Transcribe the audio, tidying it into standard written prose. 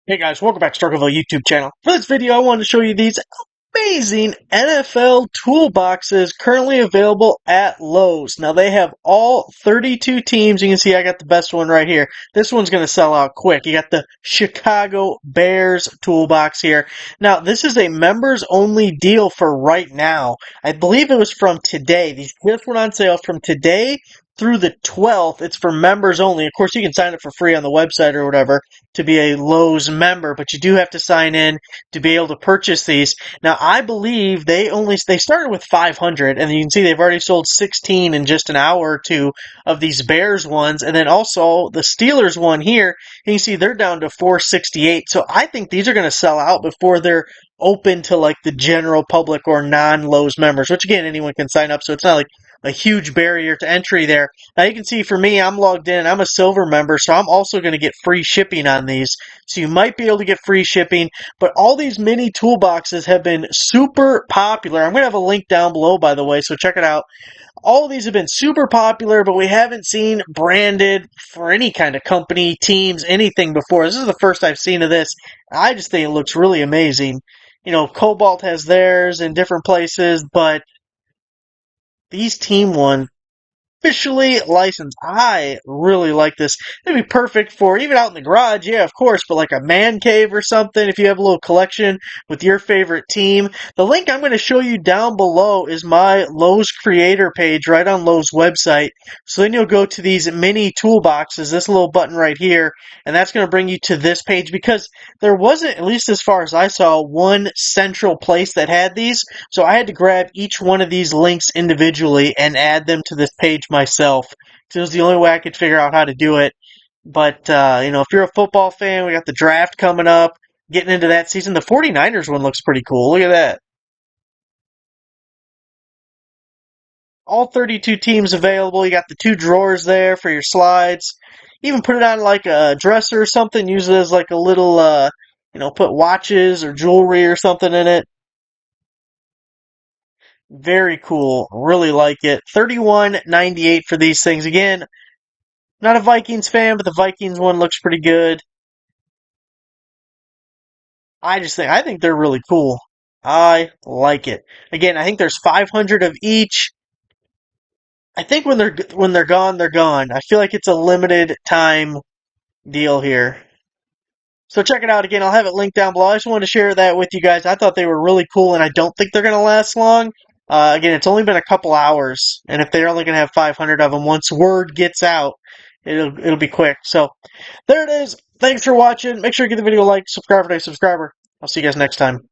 Hey guys, welcome back to Struggleville YouTube channel. For this video, I wanted to show you these amazing NFL toolboxes currently available at Lowe's. Now they have all 32 teams. You can see I got the best one right here. This one's going to sell out quick. You got the Chicago Bears toolbox here. Now this is a members only deal for right now. I believe it was from today. These just went on sale from today through the 12th. It's for members only. Of course, you can sign up for free on the website or whatever to be a Lowe's member, but you do have to sign in to be able to purchase these. Now, I believe they started with 500, and you can see they've already sold 16 in just an hour or two of these Bears ones, and then also the Steelers one here, you can see they're down to 468. So I think these are going to sell out before they're open to like the general public or non-Lowe's members, which again, anyone can sign up, so it's not like a huge barrier to entry there. Now you can see for me, I'm logged in. I'm a silver member, so I'm also going to get free shipping on these. So you might be able to get free shipping, but all these mini toolboxes have been super popular. I'm going to have a link down below, by the way, so check it out. All of these have been super popular, but we haven't seen branded for any kind of company, teams, anything before. This is the first I've seen of this. I just think it looks really amazing. You know, Cobalt has theirs in different places, but these team one officially licensed. I really like this. It'd be perfect for even out in the garage, yeah, of course, but like a man cave or something if you have a little collection with your favorite team. The link I'm going to show you down below is my Lowe's creator page right on Lowe's website. So then you'll go to these mini toolboxes, this little button right here, and that's going to bring you to this page because there wasn't, at least as far as I saw, one central place that had these. So I had to grab each one of these links individually and add them to this page myself. It was the only way I could figure out how to do it. But, you know, if you're a football fan, we got the draft coming up, getting into that season. The 49ers one looks pretty cool. Look at that. All 32 teams available. You got the two drawers there for your slides. Even put it on like a dresser or something. Use it as like a little, you know, put watches or jewelry or something in it. Very cool. Really like it. $31.98 for these things. Again, not a Vikings fan, but the Vikings one looks pretty good. I think they're really cool. I like it. Again, I think there's 500 of each. I think when they're gone, they're gone. I feel like it's a limited time deal here. So check it out again. I'll have it linked down below. I just wanted to share that with you guys. I thought they were really cool, and I don't think they're going to last long. Again, it's only been a couple hours, and if they're only going to have 500 of them, once word gets out, it'll be quick. So there it is. Thanks for watching. Make sure you give the video a like, subscribe for a subscriber. I'll see you guys next time.